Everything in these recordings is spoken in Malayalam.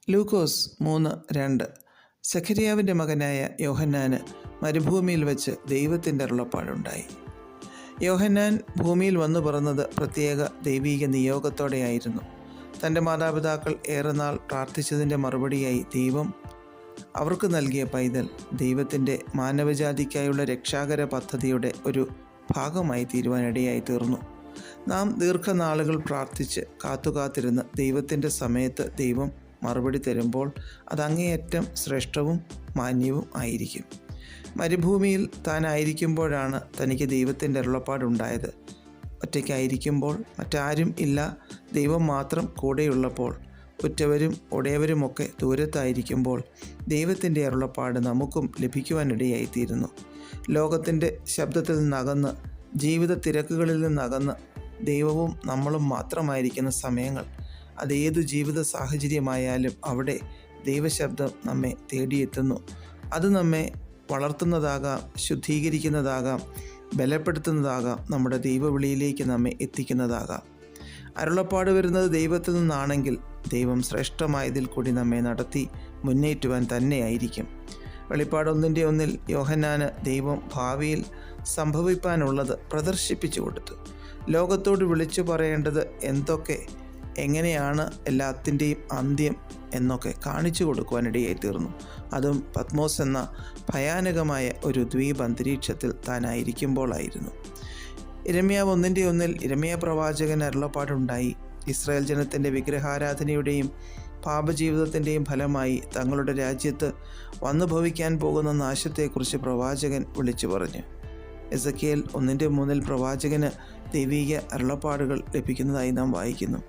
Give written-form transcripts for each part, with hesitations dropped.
ലൂക്കോസ് 3:2. സഖരിയാവിൻ്റെ മകനായ യോഹന്നാന് മരുഭൂമിയിൽ വെച്ച് ദൈവത്തിൻ്റെ അരുളപ്പാടുണ്ടായി. യോഹന്നാൻ ഭൂമിയിൽ വന്നു പിറന്നത് പ്രത്യേക ദൈവീക നിയോഗത്തോടെയായിരുന്നു. തൻ്റെ മാതാപിതാക്കൾ ഏറെ നാൾ പ്രാർത്ഥിച്ചതിൻ്റെ മറുപടിയായി ദൈവം അവർക്ക് നൽകിയ പൈതൽ ദൈവത്തിൻ്റെ മാനവജാതിക്കായുള്ള രക്ഷാകര പദ്ധതിയുടെ ഒരു ഭാഗമായി തീരുവാനിടയായി തീർന്നു. നാം ദീർഘനാളുകൾ പ്രാർത്ഥിച്ച് കാത്തുകാത്തിരുന്ന് ദൈവത്തിൻ്റെ സമയത്ത് ദൈവം മറുപടി തരുമ്പോൾ അത് അങ്ങേയറ്റം ശ്രേഷ്ഠവും മാന്യവും ആയിരിക്കും. മരുഭൂമിയിൽ താനായിരിക്കുമ്പോഴാണ് തനിക്ക് ദൈവത്തിൻ്റെ അരുളപ്പാടുണ്ടായത്. ഒറ്റയ്ക്കായിരിക്കുമ്പോൾ, മറ്റാരും ഇല്ല, ദൈവം മാത്രം കൂടെയുള്ളപ്പോൾ, ഉറ്റവരും ഉടയവരുമൊക്കെ ദൂരത്തായിരിക്കുമ്പോൾ ദൈവത്തിൻ്റെ അരുളപ്പാട് നമുക്കും ലഭിക്കുവാനിടയായിത്തീരുന്നു. ലോകത്തിൻ്റെ ശബ്ദത്തിൽ നിന്നകന്ന്, ജീവിത തിരക്കുകളിൽ നിന്നകന്ന് ദൈവവും നമ്മളും മാത്രമായിരിക്കുന്ന സമയങ്ങൾ, അതേതു ജീവിത സാഹചര്യമായാലും അവിടെ ദൈവശബ്ദം നമ്മെ തേടിയെത്തുന്നു. അത് നമ്മെ വളർത്തുന്നതാകാം, ശുദ്ധീകരിക്കുന്നതാകാം, ബലപ്പെടുത്തുന്നതാകാം, നമ്മുടെ ദൈവവിളിയിലേക്ക് നമ്മെ എത്തിക്കുന്നതാകാം. അരുളപ്പാട് വരുന്നത് ദൈവത്തിൽ നിന്നാണെങ്കിൽ ദൈവം ശ്രേഷ്ഠമായതിൽ കൂടി നമ്മെ നടത്തി മുന്നേറ്റുവാൻ തന്നെയായിരിക്കും. വെളിപ്പാട് 1:1 യോഹന്നാന് ദൈവം ഭാവിയിൽ സംഭവിപ്പാനുള്ളത് പ്രദർശിപ്പിച്ചു കൊടുത്തു. ലോകത്തോട് വിളിച്ചു പറയേണ്ടത് എന്തൊക്കെ, എങ്ങനെയാണ് എല്ലാത്തിൻ്റെയും അന്ത്യം എന്നൊക്കെ കാണിച്ചു കൊടുക്കുവാനിടയായി തീർന്നു. അതും പത്മോസ് എന്ന ഭയാനകമായ ഒരു ദ്വീപ് അന്തരീക്ഷത്തിൽ താനായിരിക്കുമ്പോഴായിരുന്നു. യിരെമ്യാവ് 1:1 യിരെമ്യാ പ്രവാചകൻ അരുളപ്പാടുണ്ടായി. ഇസ്രായേൽ ജനത്തിൻ്റെ വിഗ്രഹാരാധനയുടെയും പാപജീവിതത്തിൻ്റെയും ഫലമായി തങ്ങളുടെ രാജ്യത്ത് വന്നു ഭവിക്കാൻ പോകുന്ന നാശത്തെക്കുറിച്ച് പ്രവാചകൻ വിളിച്ചു പറഞ്ഞു. എസെക്കിയേൽ 1:3 പ്രവാചകന് ദൈവീക അരുളപ്പാടുകൾ ലഭിക്കുന്നതായി നാം വായിക്കുന്നു.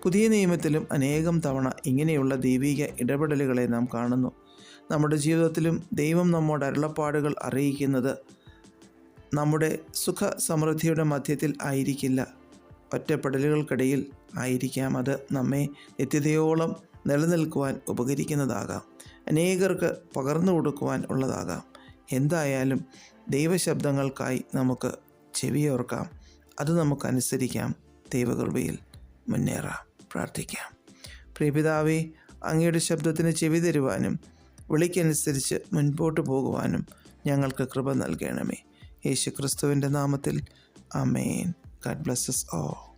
പുതിയ നിയമത്തിലും അനേകം തവണ ഇങ്ങനെയുള്ള ദൈവീക ഇടപെടലുകളെ നാം കാണുന്നു. നമ്മുടെ ജീവിതത്തിലും ദൈവം നമ്മോട് അരുളപ്പാടുകൾ അറിയിക്കുന്നത് നമ്മുടെ സുഖ സമൃദ്ധിയുടെ മധ്യത്തിൽ ആയിരിക്കില്ല, ഒറ്റപ്പെടലുകൾക്കിടയിൽ ആയിരിക്കാം. അത് നമ്മെ നിത്യതയോളം നിലനിൽക്കുവാൻ ഉപകരിക്കുന്നതാകാം, അനേകർക്ക് പകർന്നു കൊടുക്കുവാൻ ഉള്ളതാകാം. എന്തായാലും ദൈവശബ്ദങ്ങൾക്കായി നമുക്ക് ചെവിയോർക്കാം, അത് നമുക്കനുസരിക്കാം, ദൈവകൃപയിൽ മുന്നേറാം. പ്രാർത്ഥിക്കാം. പ്രിയപിതാവേ, അങ്ങയുടെ ശബ്ദത്തിന് ചെവി തരുവാനും വിളിക്കനുസരിച്ച് മുൻപോട്ട് പോകുവാനും ഞങ്ങൾക്ക് കൃപ നൽകണമേ. യേശുക്രിസ്തുവിൻ്റെ നാമത്തിൽ ആമേൻ. God bless us all.